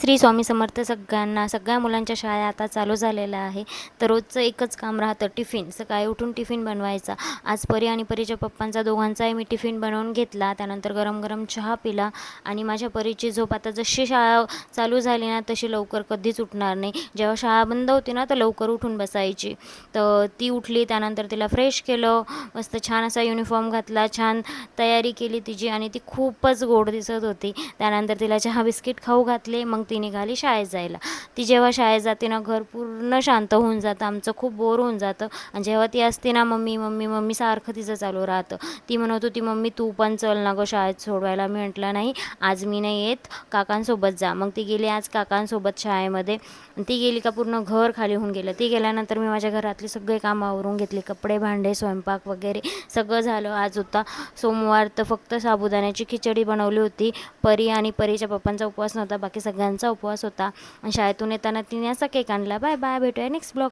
श्री स्वामी समर्थ सगळ्यांना. सगळ्या मुलांच्या शाळा आता चालू झालेल्या आहे. तर रोजचं एकच काम राहतं, टिफिन. सकाळी उठून टिफिन बनवायचा. आज परी आणि परीच्या पप्पांचा दोघांचाही मी टिफिन बनवून घेतला. त्यानंतर गरम गरम चहा पिला आणि माझ्या परीची झोप, आता जशी शाळा चालू झाली ना तशी लवकर कधीच उठणार नाही. जेव्हा शाळा बंद होती ना तर लवकर उठून बसायची. तर ती उठली, त्यानंतर तिला फ्रेश केलं, मस्त छान असा युनिफॉर्म घातला, छान तयारी केली तिची आणि ती खूपच गोड दिसत होती. त्यानंतर तिला चहा बिस्किट खाऊ घातले. मग ती निघाली शाळेत जायला. ती जेव्हा शाळेत जाते ना घर पूर्ण शांत होऊन जातं, आमचं खूप बोर होऊन जातं. आणि जेव्हा ती असते ना मम्मी मम्मी मम्मी सारखं तिचं चालू राहतं. ती म्हणत होती मम्मी तू पण चल ना गं शाळेत सोडवायला. मी म्हटलं नाही आज मी नाही येत, काकांसोबत जा. मग ती गेली आज काकांसोबत शाळेमध्ये. ती गेली का पूर्ण घर खाली होऊन गेलं. ती गेल्यानंतर मी माझ्या घरातली सगळे कामं आवरून घेतली, कपडे भांडे स्वयंपाक वगैरे सगळं झालं. आज होता सोमवार, तर फक्त साबुदाण्याची खिचडी बनवली होती. परी आणि परीच्या पप्पांचा उपवास नव्हता, बाकी सगळ्यांचा उपवास होता. आणि शाळेतून येताना तिने असा केक आणला. बाय बाय, भेटूया नेक्स्ट ब्लॉग.